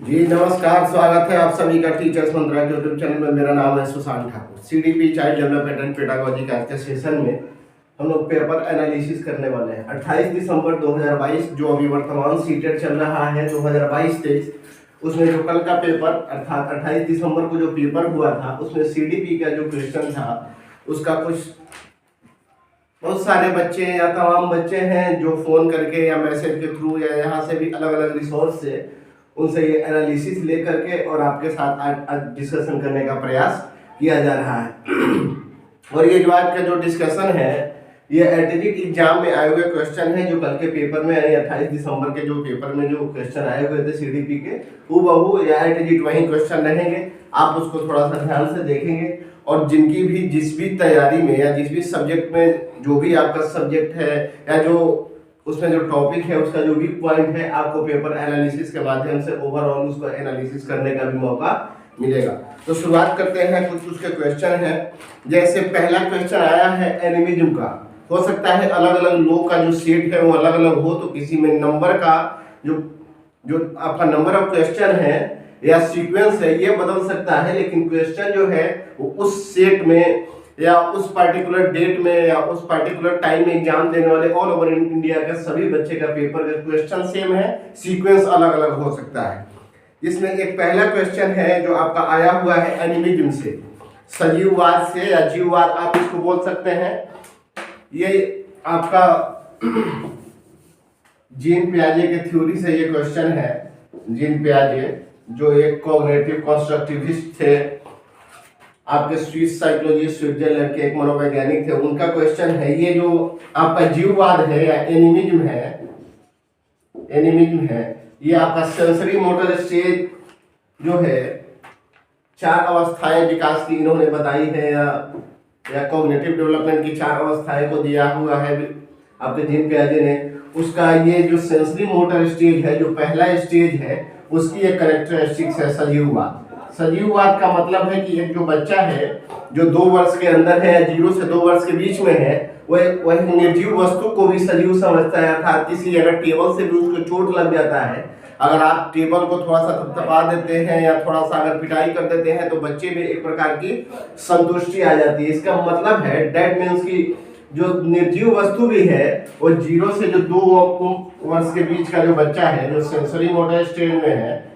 जी नमस्कार, स्वागत है आप सभी का टीचर्स मंत्रा के यूट्यूब चैनल में। मेरा नाम है Sushant Thakur. CDP child development and pedagogy के आज के सेशन में हम लोग पेपर एनालिसिस करने वाले हैं। 28 दिसंबर 2022 जो अभी वर्तमान सीटेट चल रहा है 2022-23, उसमें जो कल का पेपर अर्थात 28 दिसंबर को जो पेपर हुआ था उसमें सीडीपी का जो क्वेश्चन था उसका कुछ बहुत सारे बच्चे या तमाम बच्चे हैं जो फ़ोन करके या मैसेज के थ्रू या यहाँ से भी अलग अलग रिसोर्स से उनसे ये एनालिसिस ले करके और आपके साथ आज डिस्कशन करने का प्रयास किया जा रहा है। और ये जो आज का जो डिस्कशन है ये एटीजीट एग्जाम में आए हुए क्वेश्चन है जो कल के पेपर में यानी 28 दिसंबर के जो पेपर में जो क्वेश्चन आए हुए थे सीडीपी के हूबहू या एटीजीट वही क्वेश्चन रहेंगे। आप उसको थोड़ा सा ध्यान से देखेंगे और जिनकी भी जिस भी तैयारी में या जिस भी सब्जेक्ट में जो भी आपका सब्जेक्ट है या जो उसमें जो टॉपिक है उसका जो वीक पॉइंट है आपको पेपर एनालिसिस के माध्यम से ओवरऑल उसको एनालिसिस करने का भी मौका मिलेगा। तो शुरुआत करते हैं, कुछ उसके क्वेश्चन है। जैसे पहला क्वेश्चन आया है एनिमिज्म का। हो सकता है अलग अलग लोग का जो सेट है वो अलग अलग हो, तो किसी में नंबर का जो आपका नंबर ऑफ क्वेश्चन है या सीक्वेंस है ये बदल सकता है, लेकिन क्वेश्चन जो है वो उस सेट में या उस पार्टिकुलर डेट में या उस पार्टिकुलर टाइम में एग्जाम देने वाले ऑल ओवर इंडिया के सभी बच्चे का पेपर का क्वेश्चन सेम है, सीक्वेंस अलग अलग हो सकता है। इसमें एक पहला क्वेश्चन है जो आपका आया हुआ है एनिमिज्म से, सजीववाद से या जीववाद आप इसको बोल सकते हैं। ये आपका जीन पियाजे के थ्योरी से ये क्वेश्चन है। जीन पियाजे जो एक कॉग्निटिव कंस्ट्रक्टिविस्ट थे, आपके स्विस साइकोलॉजिस्ट स्विट्जरलैंड के एक मनोवैज्ञानिक थे, उनका क्वेश्चन है। ये जो आपका जीववाद है या एनिमिज्म है ये आपका सेंसरी मोटर स्टेज जो है 4 अवस्थाएं विकास की इन्होंने बताई है या कॉग्निटिव डेवलपमेंट की 4 अवस्थाएं को दिया हुआ है आपके जीन पियाजे ने। उसका ये जो सेंसरी मोटर स्टेज है जो पहला स्टेज है उसकी एक कैरेक्टरिस्टिक्स है सजीववाद। सजीववाद का मतलब है कि एक जो बच्चा है जो 2 वर्ष के अंदर है या 0 से 2 वर्ष के बीच में है वह निर्जीव वस्तु को भी सजीव समझता है। अर्थात किसी अगर टेबल से भी उसको चोट लग जाता है, अगर आप टेबल को थोड़ा सा थपथपा देते हैं या थोड़ा सा अगर पिटाई कर देते हैं तो बच्चे में एक प्रकार की संतुष्टि आ जाती है। इसका मतलब है दैट मीन्स की जो निर्जीव वस्तु भी है वो 0 से जो 2 वर्ष के बीच का जो बच्चा है जो सेंसरी मोटर स्टेज में है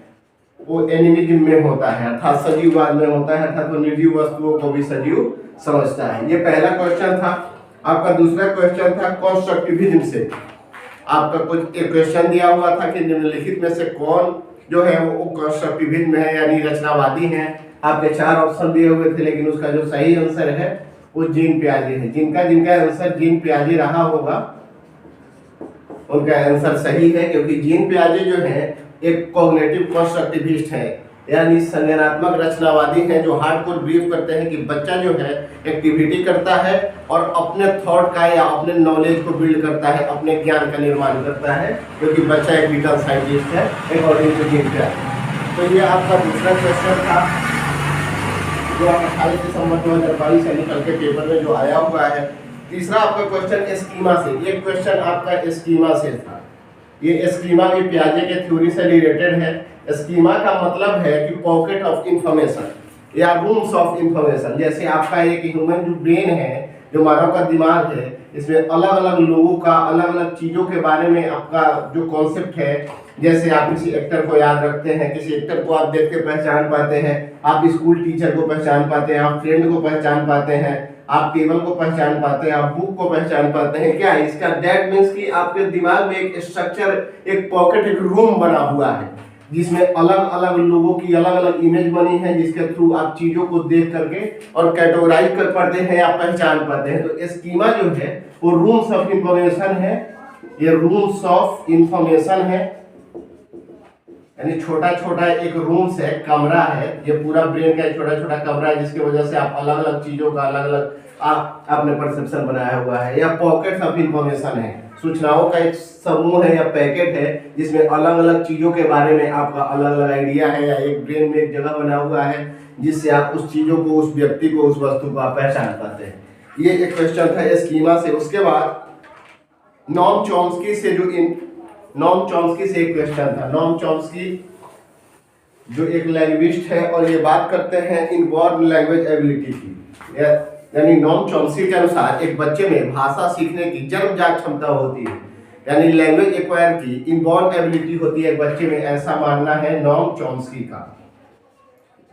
वो एनिमिज्म में होता है, अर्थात सजीववाद में होता है, अर्थात वो निर्जीव वस्तुओं को भी सजीव समझता है। ये पहला क्वेश्चन था। आपका दूसरा क्वेश्चन था कंस्ट्रक्टिविज्म से। आपका कुछ एक क्वेश्चन दिया हुआ था कि निम्नलिखित में से कौन जो है वो कंस्ट्रक्टिविज्म में है यानी रचनावादी है। आपके 4 ऑप्शन दिए हुए थे, लेकिन उसका जो सही आंसर है वो जीन पियाजे है। जिनका आंसर जीन पियाजे रहा होगा उनका आंसर सही है, क्योंकि जीन पियाजे जो है एक कॉग्निटिव कंस्ट्रक्टिविस्ट है यानी संज्ञानात्मक रचनावादी हैं जो हार्डकोर बिलीव करते हैं कि बच्चा जो है एक्टिविटी करता है और अपने थॉट का या अपने नॉलेज को बिल्ड करता है, अपने ज्ञान का निर्माण करता है, क्योंकि बच्चा एक डिजिटल साइंटिस्ट है अकॉर्डिंग टू जीन पियाजे। तो ये आपका दूसरा क्वेश्चन था जो 28 दिसंबर 2022 यानी कल के पेपर में जो आया हुआ है। तीसरा आपका क्वेश्चन स्कीमा से। ये क्वेश्चन आपका स्कीमा से था। ये स्कीमा भी पियाजे के थ्योरी से रिलेटेड है। स्कीमा का मतलब है कि पॉकेट ऑफ इंफॉर्मेशन या रूम्स ऑफ इंफॉर्मेशन। जैसे आपका एक ह्यूमन जो ब्रेन है, जो मानव का दिमाग है, इसमें अलग अलग लोगों का अलग अलग चीज़ों के बारे में आपका जो कॉन्सेप्ट है, जैसे आप किसी एक्टर को याद रखते हैं, किसी एक्टर को आप देख के पहचान पाते हैं, आप स्कूल टीचर को पहचान पाते हैं, आप फ्रेंड को पहचान पाते हैं, आप टेबल को पहचान पाते हैं, आप बुक को पहचान पाते हैं। क्या इसका दैट मीन्स कि आपके दिमाग में एक स्ट्रक्चर, एक पॉकेट, एक रूम बना हुआ है जिसमें अलग अलग लोगों की अलग अलग इमेज बनी है, जिसके थ्रू आप चीजों को देख करके और कैटेगराइज कर पाते हैं या पहचान पाते हैं। तो स्कीमा जो है वो रूम्स ऑफ इंफॉर्मेशन है। ये रूम्स ऑफ इंफॉर्मेशन है यानी छोटा छोटा एक रूम्स है, कमरा है। ये पूरा ब्रेन का छोटा छोटा कमरा है जिसकी वजह से आप अलग अलग चीजों का अलग अलग आपने परसेप्शन बनाया हुआ है। या पॉकेट्स ऑफ इंफॉर्मेशन है, सूचनाओं का एक समूह है या पैकेट है जिसमें अलग अलग चीजों के बारे में आपका अलग अलग आइडिया है या एक ब्रेन में एक जगह बना हुआ है जिससे आप उस चीजों को, उस व्यक्ति को, उस वस्तु को आप पहचान पाते हैं। ये एक क्वेश्चन था स्कीमा से। उसके बाद नॉम चॉम्स्की से एक क्वेश्चन था। नॉम चॉम्स्की जो एक लैंग्विस्ट है और ये बात करते हैं इनबॉर्न लैंग्वेज एबिलिटी की, यानी नॉम चॉम्स्की के अनुसार एक बच्चे में भाषा सीखने की जन्मजात क्षमता होती है, यानी लैंग्वेज एक्वायर की इनबॉर्न एबिलिटी होती है एक बच्चे में, ऐसा मानना है नॉम चॉम्स्की का।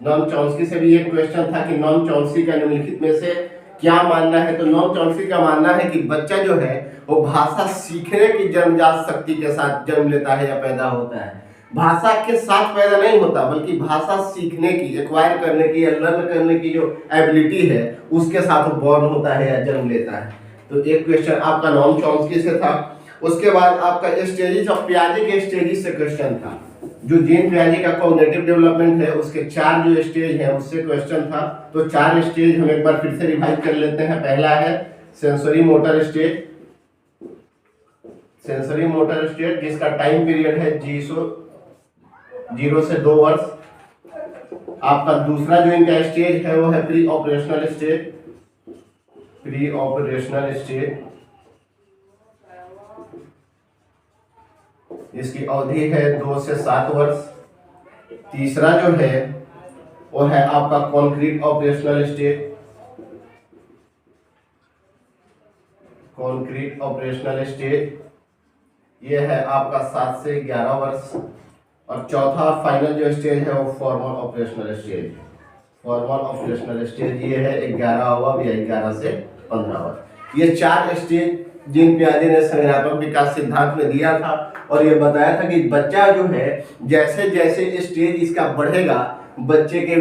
नॉम चॉम्स्की से भी एक क्वेश्चन था कि नॉम चॉम्स्की का निम्नलिखित में से क्या मानना है, तो नॉम चॉम्स्की का मानना है कि बच्चा जो है वो भाषा सीखने की जन्मजात शक्ति के साथ जन्म लेता है या पैदा होता है। भाषा के साथ पैदा नहीं होता, बल्कि भाषा सीखने की, एक्वायर करने की या लर्न करने की जो एबिलिटी है उसके साथ वो बॉर्न होता है या जन्म लेता है। तो एक क्वेश्चन आपका नॉम चॉम्स्की से था। उसके बाद आपका स्टेजेस ऑफ पियाजे के स्टेजेस से क्वेश्चन था, जो जीन पियाजे का कॉग्निटिव डेवलपमेंट है उसके 4 जो स्टेज है उससे क्वेश्चन था। तो 4 स्टेज हम एक बार फिर से रिवाइज कर लेते हैं। पहला है sensory motor stage, sensory motor stage जिसका टाइम पीरियड है 0 से 2 वर्ष। आपका दूसरा जो इनका स्टेज है वो है pre operational stage, pre operational stage, इसकी अवधि है 2 से 7 वर्ष। तीसरा जो है वो है आपका concrete operational stage, concrete operational stage, ये है आपका 7 से 11 वर्ष। और चौथा फाइनल जो स्टेज है वो formal operational stage, formal operational stage ये है 11वां या 11 से 15 वर्ष। ये 4 स्टेज जीन पियाजे ने संज्ञानात्मक विकास सिद्धांत में दिया था और ये बताया था कि बच्चा जो है जैसे जैसे स्टेज इसका बढ़ेगा, बच्चे के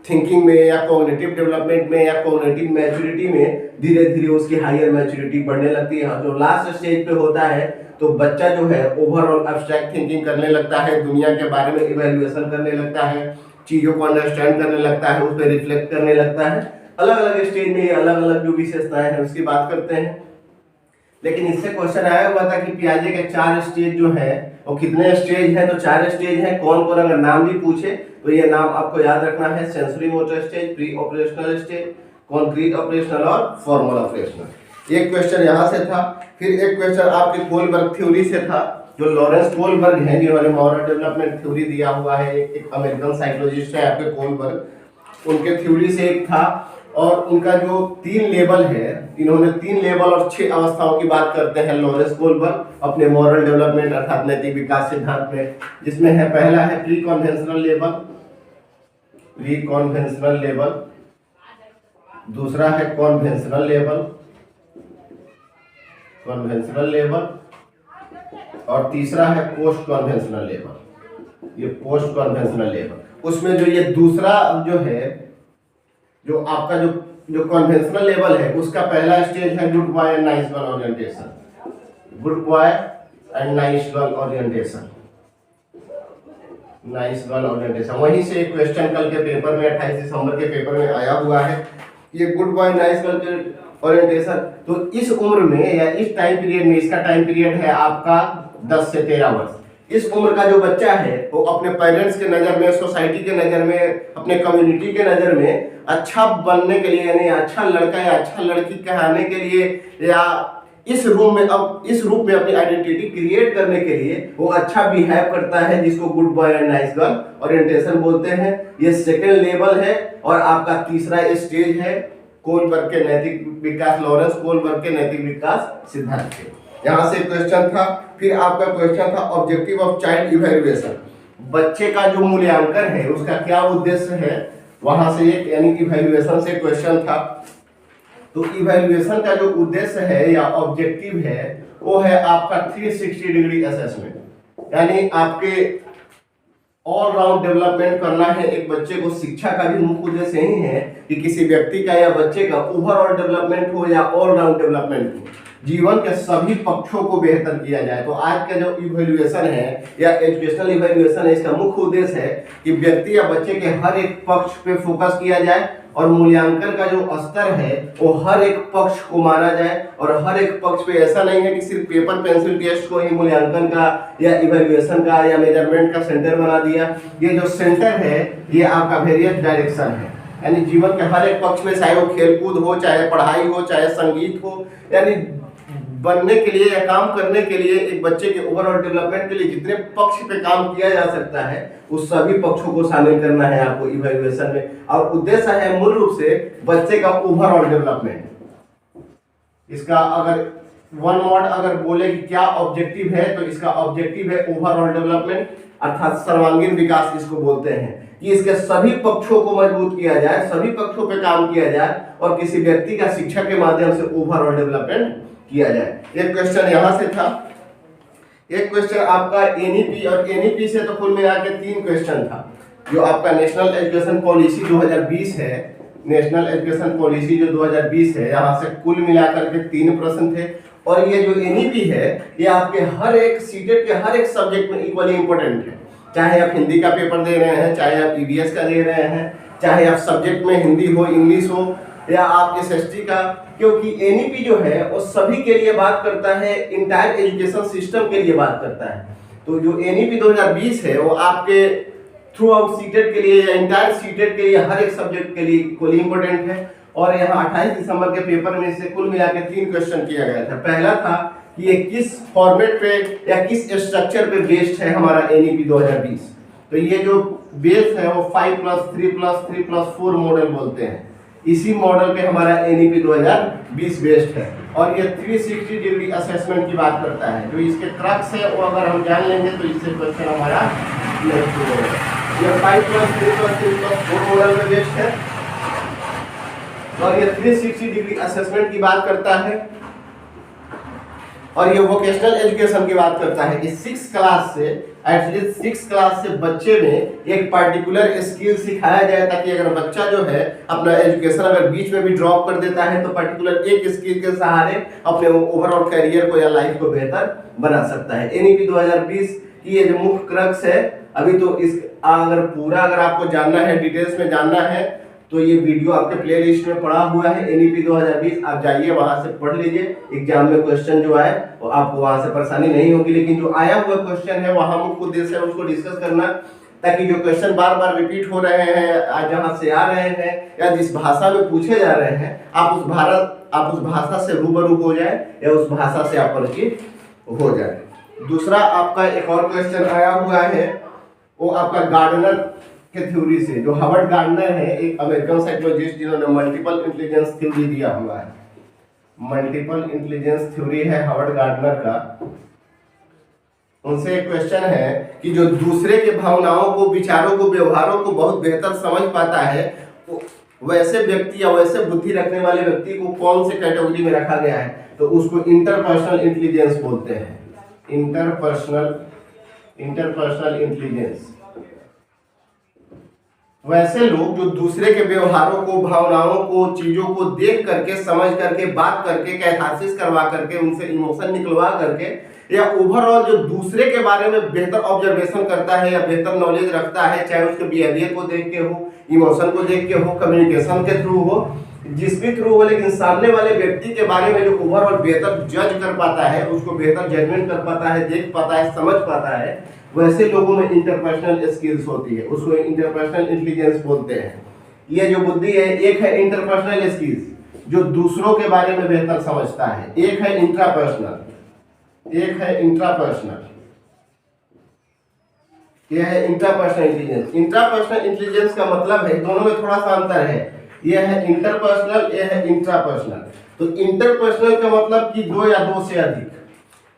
थिंकिंग में या कॉग्निटिव डेवलपमेंट में या कॉग्निटिव मैच्योरिटी में धीरे धीरे उसकी हायर मैच्योरिटी बढ़ने लगती है। जो लास्ट स्टेज पे होता है तो बच्चा जो है ओवरऑल एब्स्ट्रैक्ट थिंकिंग करने लगता है, दुनिया के बारे में इवैल्यूएशन करने लगता है, चीज़ों को अंडरस्टैंड करने लगता है, उस पर रिफ्लेक्ट करने लगता है। अलग अलग स्टेज में अलग अलग जो विशेषताएं हैं उसकी बात करते हैं। लेकिन इससे क्वेश्चन आया हुआ था कि पियाजे के 4 स्टेज जो है वो कितने स्टेज हैं, तो 4 स्टेज हैं। कौन कौन अगर नाम भी पूछे तो ये नाम आपको याद रखना है, sensory motor stage, pre operational stage, concrete operational और फॉर्मल ऑपरेशनल। एक क्वेश्चन यहाँ से था। फिर एक क्वेश्चन आपके कोलबर्ग थ्योरी से था, जो लॉरेंस कोलबर्ग हैं जिन्होंने मॉरल डेवलपमेंट थ्योरी दिया हुआ है, एक अमेरिकन साइकोलॉजिस्ट है आपके कोलबर्ग, उनके थ्योरी से एक था। और उनका जो 3 लेवल है, इन्होंने 3 लेवल और 6 अवस्थाओं की बात करते हैं लॉरेंस कोलबर्ग अपने मॉरल डेवलपमेंट अर्थात नैतिक विकास सिद्धांत में, जिसमें है पहला है pre conventional level, pre conventional level, दूसरा है कन्वेंशनल लेवल, कन्वेंशनल लेवल, और तीसरा है पोस्ट कन्वेंशनल लेवल, ये पोस्ट कन्वेंशनल लेवल। उसमें जो ये दूसरा जो है, जो आपका जो कन्वेंशनल लेवल है उसका पहला स्टेज है good boy and nice girl orientation, good boy and nice girl orientation, nice girl orientation. वहीं से एक क्वेश्चन कल के पेपर में 28 दिसंबर के पेपर में आया हुआ है, ये good boy nice girl orientation. तो इस उम्र में या इस टाइम पीरियड में, इसका टाइम पीरियड है आपका 10 से 13 वर्ष। इस उम्र का जो बच्चा है वो अपने पेरेंट्स के नज़र में, सोसाइटी के नज़र में, अपने कम्युनिटी के नज़र में अच्छा बनने के लिए, यानी अच्छा लड़का या अच्छा लड़की कहलाने के लिए, या इस रूप में अपनी आइडेंटिटी क्रिएट करने के लिए वो अच्छा बिहेव करता है, जिसको good boy and nice girl orientation बोलते हैं। ये सेकेंड लेवल है। और आपका तीसरा स्टेज है कोलबर्ग के नैतिक विकास, लॉरेंस कोलबर्ग के नैतिक विकास सिद्धांत के। यहाँ से क्वेश्चन था। फिर आपका क्वेश्चन था ऑब्जेक्टिव ऑफ चाइल्ड इवैल्यूएशन, बच्चे का जो मूल्यांकन है उसका क्या उद्देश्य है, वहां से एक यानी इवैल्यूएशन से क्वेश्चन था। तो इवैल्यूएशन का जो उद्देश्य है या ऑब्जेक्टिव है वो है आपका 360 डिग्री असेसमेंट, यानी आपके ऑल राउंड डेवलपमेंट करना है एक बच्चे को। शिक्षा का भी मुख्य उद्देश्य यही है कि किसी व्यक्ति का या बच्चे का ओवरऑल डेवलपमेंट हो या ऑल राउंड डेवलपमेंट हो, जीवन के सभी पक्षों को बेहतर किया जाए। तो आज का जो इवैल्यूएशन है या एजुकेशनल इवैल्यूएशन है, इसका मुख्य उद्देश्य है कि व्यक्ति या बच्चे के हर एक पक्ष पे फोकस किया जाए और मूल्यांकन का जो स्तर है वो हर एक पक्ष को माना जाए। और हर एक पक्ष पे ऐसा नहीं है कि सिर्फ पेपर पेंसिल टेस्ट को ही मूल्यांकन का या इवैल्यूएशन का या मेजरमेंट का सेंटर बना दिया। ये जो सेंटर है ये आपका वेरियस डायरेक्शन है, यानी जीवन के हर एक पक्ष में, चाहे वो खेलकूद हो, चाहे पढ़ाई हो, चाहे संगीत हो, यानी बनने के लिए या काम करने के लिए, एक बच्चे के ओवरऑल डेवलपमेंट के लिए जितने पक्ष पे काम किया जा सकता है उस सभी पक्षों को शामिल करना है आपको इवैल्यूएशन में। और उद्देश्य है मूल रूप से बच्चे का ओवरऑल डेवलपमेंट। इसका अगर वन वर्ड अगर बोले कि क्या ऑब्जेक्टिव है, तो इसका ऑब्जेक्टिव है ओवरऑल डेवलपमेंट, अर्थात सर्वांगीण विकास इसको बोलते हैं, कि इसके सभी पक्षों को मजबूत किया जाए, सभी पक्षों पे काम किया जाए और किसी व्यक्ति का शिक्षा के माध्यम से ओवरऑल डेवलपमेंट किया जाए। एक क्वेश्चन यहां से था, एक क्वेश्चन आपका एनईपी, और एनईपी से तो कुल मिला के 3 क्वेश्चन था। जो आपका नेशनल एजुकेशन पॉलिसी 2020 है, नेशनल एजुकेशन पॉलिसी जो 2020 है, यहाँ से कुल मिलाकर के 3 प्रश्न थे। और ये जो एनईपी है ये आपके हर एक सीटेट के हर एक सब्जेक्ट में इक्वली इंपॉर्टेंट है। चाहे आप हिंदी का पेपर दे रहे हैं, चाहे आप ईवीएस का दे रहे हैं, चाहे आप सब्जेक्ट में हिंदी हो, इंग्लिश हो, या आप एसएसटी का, क्योंकि एनईपी जो है वो सभी के लिए बात करता है, इंटायर एजुकेशन सिस्टम के लिए बात करता है। तो जो एनईपी 2020 है वो आपके थ्रू आउट सीटेट के लिए या इंटायर सीटेट के लिए हर एक सब्जेक्ट के लिए इक्वली इंपॉर्टेंट है। और यहाँ 28 दिसंबर के पेपर में से कुल मिला के 3 क्वेश्चन किया गया था। पहला था कि ये किस फॉर्मेट पे या किस स्ट्रक्चर पे बेस्ड है हमारा एनईपी 2020। तो ये जो बेस है वो 5+3+3+4 मॉडल बोलते हैं। इसी मॉडल पे हमारा एनईपी 2020 बेस्ड है। और ये 360 डिग्री असेसमेंट की बात करता है। जो इसके क्रक्स है वो अगर हम जान लेंगे तो इससे क्वेश्चन हमारा नहीं होगा। ये 5+3+3+4 मॉडल पे बेस्ड है और ये 360 डिग्री असेसमेंट की बात करता है। और ये वोकेशनल एजुकेशन की बात करता है कि 6 क्लास से, एटलीस्ट 6 क्लास से बच्चे में एक पर्टिकुलर स्किल सिखाया जाए, ताकि अगर बच्चा जो है अपना एजुकेशन अगर बीच में भी ड्रॉप कर देता है तो पर्टिकुलर एक स्किल के सहारे अपने ओवरऑल करियर को या लाइफ को बेहतर बना सकता है। एनईपी 2020 की ये जो मुख्य क्रक्स है, अभी तो इस अगर आपको जानना है, डिटेल्स में जानना है, तो ये वीडियो आपके प्लेलिस्ट में पड़ा हुआ है एनईपी 2020, आप जाइए वहां से पढ़ लीजिए। एग्जाम में क्वेश्चन जो आए वो आपको वहां से परेशानी नहीं होगी, लेकिन जो आया हुआ क्वेश्चन है वहां मुख्य उद्देश्य है उसको डिस्कस करना, ताकि जो क्वेश्चन बार बार रिपीट हो रहे हैं, जहां से आ रहे हैं या जिस भाषा में पूछे जा रहे हैं, आप उस भाषा से रूबरू हो जाए या उस भाषा से आप परिचित हो जाए। दूसरा आपका एक और क्वेश्चन आया हुआ है, वो आपका गार्डनर के थ्योरी से। जो हार्वर्ड गार्डनर है, एक अमेरिकन साइकोलॉजिस्ट जिन्होंने मल्टीपल इंटेलिजेंस थ्योरी दिया हुआ है। मल्टीपल इंटेलिजेंस थ्योरी है हार्वर्ड गार्डनर का। उनसे एक क्वेश्चन है कि जो दूसरे के भावनाओं को, विचारों को, व्यवहारों को बहुत बेहतर समझ पाता है, वैसे व्यक्ति या वैसे बुद्धि रखने वाले व्यक्ति को कौन से कैटेगरी में रखा गया है? तो उसको इंटरपर्सनल इंटेलिजेंस बोलते हैं। Interpersonal intelligence. वैसे लोग जो दूसरे के व्यवहारों को, भावनाओं को, चीजों को देख करके, समझ करके, बात करके, कैथार्सिस करवा करके, उनसे इमोशन निकलवा करके, या ओवरऑल जो दूसरे के बारे में बेहतर ऑब्जर्वेशन करता है या बेहतर नॉलेज रखता है, चाहे उसके बिहेवियर को देख के हो, इमोशन को देख के हो, कम्युनिकेशन के थ्रू हो, जिस भी थ्रू हो, लेकिन सामने वाले व्यक्ति के बारे में जो ओवरऑल बेहतर जज कर पाता है, उसको बेहतर जजमेंट कर पाता है, देख पाता है, समझ पाता है, वैसे लोगों में इंटरपर्सनल स्किल्स होती है, उसको इंटरपर्सनल इंटेलिजेंस बोलते हैं। ये जो बुद्धि है, एक है इंटरपर्सनल स्किल्स जो दूसरों के बारे में बेहतर समझता है, एक है इंट्रापर्सनल, एक है इंट्रापर्सनल। यह है इंट्रापर्सनल इंटेलिजेंस। इंट्रापर्सनल इंटेलिजेंस का मतलब है, दोनों में थोड़ा सा अंतर है। यह है इंटरपर्सनल, यह है इंट्रापर्सनल। तो इंटरपर्सनल का मतलब कि 2 या 2 से अधिक।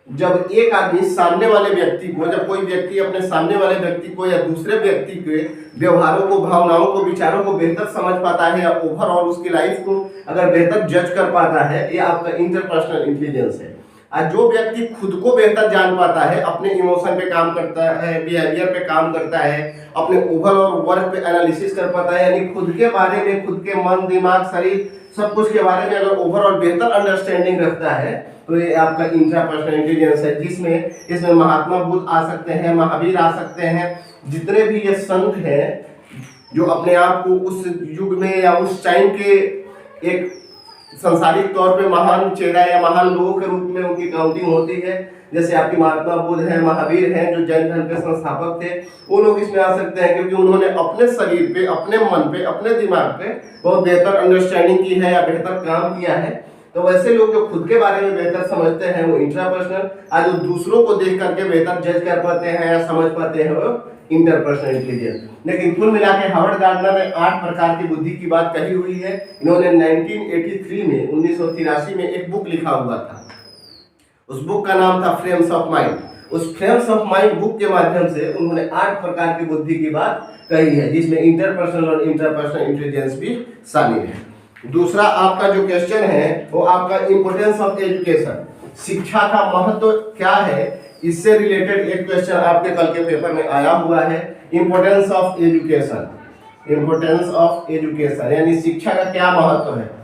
जब एक आदमी सामने वाले व्यक्ति को, जब कोई व्यक्ति अपने सामने वाले व्यक्ति को या दूसरे व्यक्ति के व्यवहारों को, भावनाओं को, विचारों को बेहतर समझ पाता है या ओवरऑल उसकी लाइफ को अगर बेहतर जज कर पाता है, ये आपका इंटरपर्सनल इंटेलिजेंस है। और जो व्यक्ति खुद को बेहतर जान पाता है, अपने इमोशन पे काम करता है, बिहेवियर पे काम करता है, अपने ओवरऑल वर्क पे एनालिसिस कर पाता है, यानी खुद के बारे में, खुद के मन, दिमाग, शरीर, सब कुछ के बारे में अगर ओवरऑल बेहतर अंडरस्टैंडिंग रखता है, तो ये आपका इंट्रापर्सनल इंटेलिजेंस है। जिसमें इसमें महात्मा बुद्ध आ सकते हैं, महावीर आ सकते हैं, जितने भी ये संत हैं जो अपने आप को उस युग में या उस टाइम के एक सांसारिक तौर पे महान चेहरा या महान लोगों के रूप में उनकी काउंटिंग होती है। जैसे आपकी महात्मा बुद्ध हैं, महावीर हैं, जो जैन धर्म के संस्थापक थे, वो लोग इसमें आ सकते हैं, क्योंकि उन्होंने अपने शरीर पे, अपने मन पे, अपने दिमाग पे बहुत बेहतर अंडरस्टैंडिंग की है या बेहतर काम किया है। तो वैसे लोग जो खुद के बारे में बेहतर समझते हैं वो इंट्रापर्सनल, और जो दूसरों को देख करके बेहतर जज कर पाते हैं या समझ पाते हैं वो इंटरपर्सनल इंटेलिजेंस। लेकिन कुल मिला के हार्वर्ड गार्डनर ने 8 प्रकार की बुद्धि की बात कही हुई है। इन्होंने 1983 में एक बुक लिखा हुआ था। उस बुक का नाम था फ्रेम्स ऑफ माइंड। उस फ्रेम्स ऑफ माइंड बुक के माध्यम से उन्होंने 8 प्रकार की बुद्धि की बात कही है, जिसमें इंटरपर्सनल और इंट्रापर्सनल इंटेलिजेंस भी शामिल है। दूसरा आपका जो क्वेश्चन है वो आपका इंपोर्टेंस ऑफ एजुकेशन, शिक्षा का महत्व क्या है, इससे रिलेटेड एक क्वेश्चन आपके कल के पेपर में आया हुआ है। Importance of education, importance of education यानी शिक्षा का क्या महत्व है।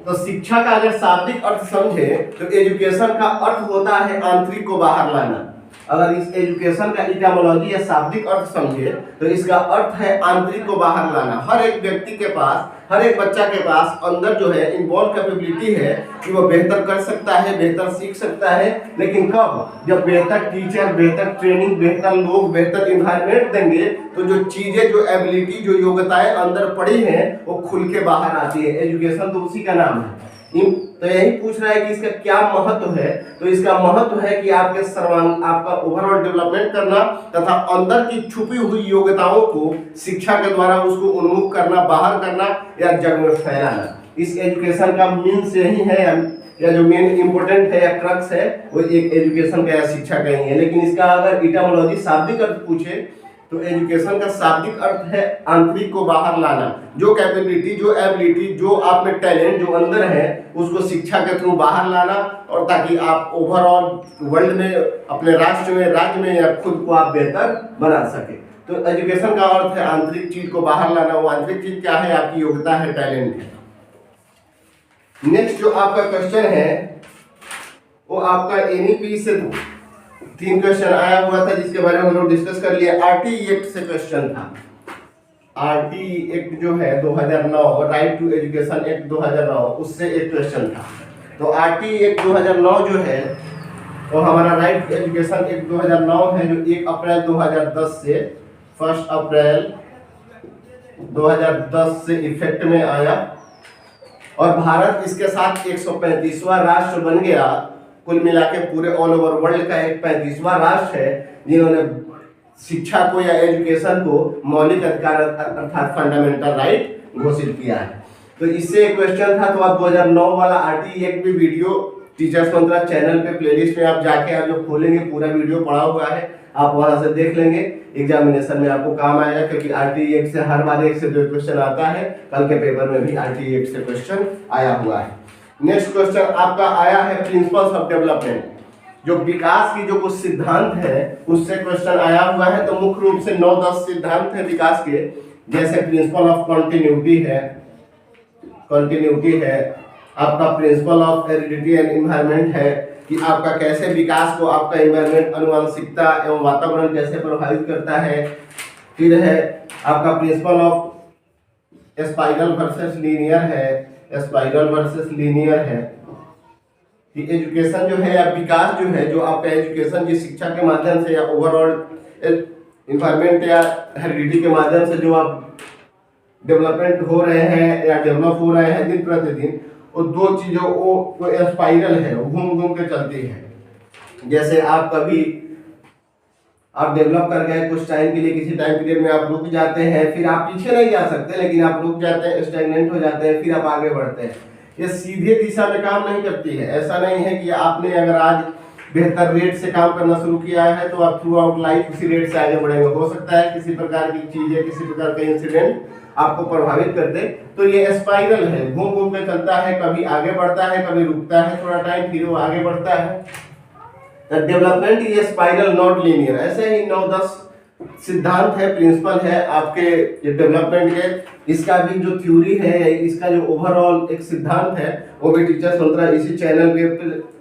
तो शिक्षा का अगर शाब्दिक अर्थ समझे तो एजुकेशन का अर्थ होता है आंतरिक को बाहर लाना। अगर इस एजुकेशन का इटामोलॉजी या शाब्दिक अर्थ समझे तो इसका अर्थ है आंतरिक को बाहर लाना। हर एक व्यक्ति के पास, हर एक बच्चा के पास अंदर जो है इनबॉर्न कैपेबिलिटी है कि वो बेहतर कर सकता है, बेहतर सीख सकता है। लेकिन कब? जब बेहतर टीचर, बेहतर ट्रेनिंग, बेहतर लोग, बेहतर इन्वायरमेंट देंगे तो जो चीजें, जो एबिलिटी, जो योग्यताएं अंदर पड़ी हैं वो खुल के बाहर आती है। एजुकेशन तो उसी का नाम है। तो यही पूछ रहा है कि इसका क्या महत्व है। तो इसका महत्व है कि आपके सर्वांग, आपका ओवरऑल डेवलपमेंट करना तथा अंदर की छुपी हुई योग्यताओं को शिक्षा के द्वारा उसको उन्मुख करना, बाहर करना या जग में फैलाना। इस एजुकेशन का मीन्स यही है, या जो मेन इंपोर्टेंट है या क्रक्स है वो एक एजुकेशन का या शिक्षा का ही है। लेकिन इसका अगर इटामोलॉजी शाब्दिक अर्थ पूछे तो एजुकेशन का शाब्दिक अर्थ है आंतरिक को बाहर लाना। जो कैपेबिलिटी, जो एबिलिटी, जो आप में टैलेंट जो अंदर है उसको शिक्षा के थ्रू बाहर लाना, और ताकि आप ओवरऑल वर्ल्ड में, अपने राष्ट्र में, राज्य में या खुद को आप बेहतर बना सके। तो एजुकेशन का अर्थ है आंतरिक चीज को बाहर लाना। वो आंतरिक चीज क्या है? आपकी योग्यता है, टैलेंट है। नेक्स्ट जो आपका क्वेश्चन है वो आपका एनईपी से 3 क्वेश्चन आया हुआ था जिसके बारे में हम लोग डिस्कस कर लिया। आरटी एक्ट से क्वेश्चन था। आरटी एक्ट जो है 2009, राइट टू एजुकेशन एक्ट 2009, उससे एक क्वेश्चन था। तो आरटी एक्ट 2009 जो है वो हमारा राइट टू एजुकेशन एक्ट 2009 है, जो 1 अप्रैल 2010 से 1 अप्रैल 2010 से इफेक्ट में आया, और भारत इसके साथ 135वां राष्ट्र बन गया। कुल मिला के पूरे ऑल ओवर वर्ल्ड का एक 35वां राष्ट्र है जिन्होंने शिक्षा को या एजुकेशन को मौलिक अधिकार अर्थात फंडामेंटल राइट घोषित किया है। तो इससे एक क्वेश्चन था। तो आप 2009 वाला आरटी एक्ट भी वीडियो टीचर्स मंत्रा चैनल पे प्लेलिस्ट में आप जाके आप जो खोलेंगे पूरा वीडियो पड़ा हुआ है, आप वहां से देख लेंगे। एग्जामिनेशन में आपको काम आएगा, क्योंकि आरटी एक्ट से हर बार 1 से 2 क्वेश्चन आता है। कल के पेपर में भी आरटी एक्ट से क्वेश्चन आया हुआ है। नेक्स्ट क्वेश्चन आपका आया है प्रिंसिपल्स ऑफ डेवलपमेंट, जो विकास की जो कुछ सिद्धांत है उससे क्वेश्चन आया हुआ है। तो मुख्य रूप से 9-10 सिद्धांत है विकास के, जैसे प्रिंसिपल ऑफ कॉन्टिन्यूटी है, आपका principle of heredity and environment है कि आपका कैसे विकास को आपका एनवायरनमेंट, अनुवांशिकता एवं वातावरण कैसे प्रभावित करता है। फिर है आपका principle of spiral versus linear है, स्पाइरल वर्सेस लीनियर है कि एजुकेशन जो है या विकास जो है, जो आपका एजुकेशन की शिक्षा के माध्यम से या ओवरऑल इन्वायरमेंट या हेरिडिटी के माध्यम से जो आप डेवलपमेंट हो रहे हैं या डेवलप हो रहे हैं दिन प्रतिदिन, वो 2 चीजों वो स्पाइरल है, वो घूम घूम के चलती है। जैसे आप कभी आप डेवलप कर गए कुछ टाइम के लिए, किसी टाइम पीरियड में आप रुक जाते हैं, फिर आप पीछे नहीं जा सकते, लेकिन आप रुक जाते हैं, स्टैग्नेंट हो जाते हैं, फिर आप आगे बढ़ते हैं। ये सीधे दिशा में काम नहीं करती है। ऐसा नहीं है कि आपने अगर आज बेहतर रेट से काम करना शुरू किया है तो आप थ्रू आउट लाइफ उसी रेट से आगे बढ़ेंगे। हो सकता है किसी प्रकार की चीजें, किसी प्रकार का इंसिडेंट आपको प्रभावित कर दे। तो ये स्पाइरल है, घूम घूम के चलता है, कभी आगे बढ़ता है, कभी रुकता है थोड़ा टाइम, फिर वो आगे बढ़ता है। Development is spiral not linear. ऐसे ही 9-10 सिद्धांत है, प्रिंसिपल है आपके डेवलपमेंट के। इसका भी जो थ्योरी है, इसका जो ओवरऑल एक सिद्धांत है, वो भी टीचर्स मंत्रा इसी चैनल पे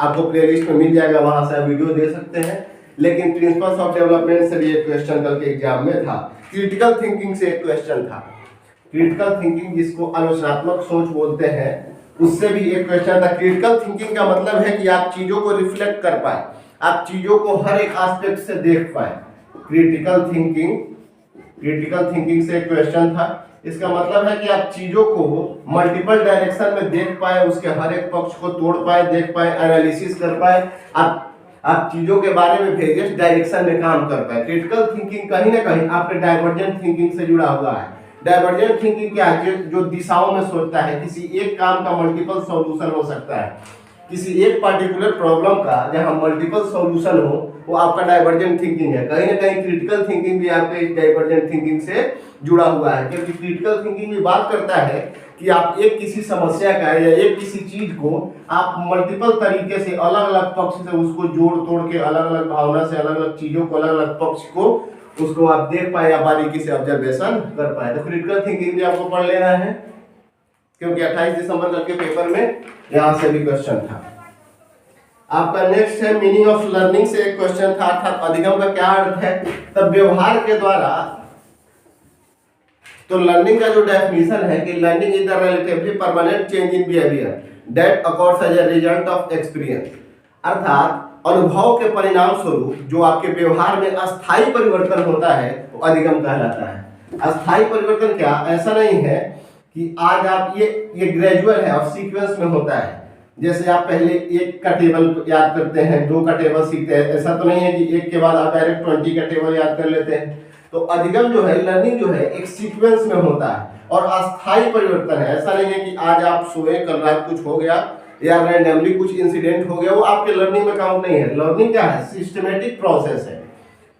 आपको प्लेलिस्ट में मिल जाएगा, वहां से आप वीडियो दे सकते हैं। लेकिन प्रिंसिपल्स ऑफ डेवलपमेंट से भी एक क्वेश्चन कल के एग्जाम में था। क्रिटिकल थिंकिंग से एक क्वेश्चन था। क्रिटिकल थिंकिंग जिसको आलोचनात्मक सोच बोलते हैं, उससे भी एक क्वेश्चन था। क्रिटिकल थिंकिंग का मतलब है कि आप चीजों को रिफ्लेक्ट कर पाए, आप चीजों को हर एक एस्पेक्ट से देख पाए। क्रिटिकल थिंकिंग से एक क्वेश्चन था। इसका मतलब है कि आप चीजों को मल्टीपल डायरेक्शन में देख पाए, उसके हर एक पक्ष को तोड़ पाए, देख पाए, एनालिसिस कर पाए, आप चीजों के बारे में वेरियस डायरेक्शन में काम कर पाए। क्रिटिकल थिंकिंग कहीं ना कहीं आपके डाइवर्जेंट थिंकिंग से जुड़ा हुआ है। डाइवर्जेंट थिंकिंग क्या है? जो दिशाओं में सोचता है, किसी एक काम का मल्टीपल सॉल्यूशन हो सकता है, किसी एक पार्टिकुलर प्रॉब्लम का जहां मल्टीपल सॉल्यूशन हो, वो आपका डाइवर्जेंट थिंकिंग है। कहीं ना कहीं क्रिटिकल थिंकिंग भी आपके डाइवर्जेंट थिंकिंग से जुड़ा हुआ है, क्योंकि क्रिटिकल थिंकिंग भी बात करता है कि आप एक किसी समस्या का या एक किसी चीज को आप मल्टीपल तरीके से अलग अलग पक्ष से उसको जोड़ तोड़ के अलग अलग भावना से अलग अलग चीजों को, अलग अलग पक्ष को उसको आप देख पाए या बारीकी से ऑब्जर्वेशन कर पाए। तो क्रिटिकल थिंकिंग भी आपको पढ़ लेना है, क्योंकि 28 दिसंबर कल के पेपर में यहां से भी क्वेश्चन था। आपका नेक्स्ट है मीनिंग ऑफ लर्निंग से एक क्वेश्चन था, अर्थात अधिगम का क्या अर्थ है। तब व्यवहार के द्वारा, तो लर्निंग का जो डेफिनेशन है कि learning is the relatively permanent change in behaviour that occurs as a result of experience, अर्थात अनुभव के परिणाम स्वरूप जो आपके व्यवहार में अस्थायी परिवर्तन होता है वो अधिगम कहलाता है। अस्थायी परिवर्तन क्या? ऐसा नहीं है कि आज आप ये ग्रेजुअल है और सीक्वेंस में होता है। जैसे आप पहले एक का टेबल याद करते हैं, 2 का टेबल सीखते हैं, ऐसा तो नहीं है कि एक के बाद आप डायरेक्ट 20 का टेबल याद कर लेते हैं। तो अधिगम जो है, लर्निंग जो है, एक सीक्वेंस में होता है और अस्थायी परिवर्तन है। ऐसा नहीं है कि आज आप सोए, कल रात कुछ हो गया या रैंडमली कुछ इंसिडेंट हो गया, वो आपके लर्निंग में काउंट नहीं है। लर्निंग क्या है? सिस्टमेटिक प्रोसेस है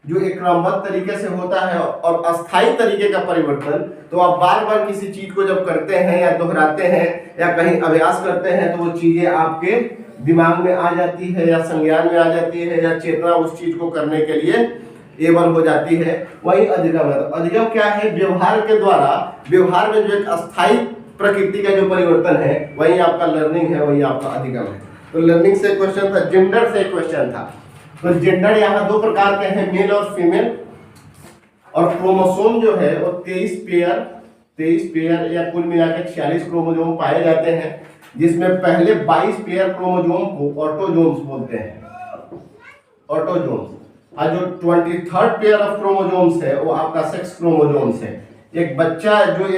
जो एक क्रमबद्ध तरीके से होता है और अस्थायी तरीके का परिवर्तन। तो आप बार बार किसी चीज को जब करते हैं या दोहराते हैं या कहीं अभ्यास करते हैं तो वो चीजें आपके दिमाग में आ जाती है या संज्ञान में आ जाती है या चेतना उस चीज को करने के लिए एबल हो जाती है। वही अधिगम है। तो अधिगम क्या है? व्यवहार के द्वारा, व्यवहार में जो एक अस्थायी प्रकृति का जो परिवर्तन है वही आपका लर्निंग है, वही आपका अधिगम है। तो लर्निंग से क्वेश्चन था, जेंडर से क्वेश्चन था। तो जेंडर यहाँ 2 प्रकार के हैं, मेल और फीमेल। और क्रोमोसोम जो है वो 23 पेयर या कुल मिलाकर 46 क्रोमोसोम पाए जाते हैं, जिसमें पहले 22 पेयर क्रोमोसोम को ऑटोजोम्स बोलते हैं, ऑटोजोम्स। और जो 23rd पेयर ऑफ क्रोमोसोम्स है वो आपका सेक्स क्रोमोसोम्स है। एक बच्चा जो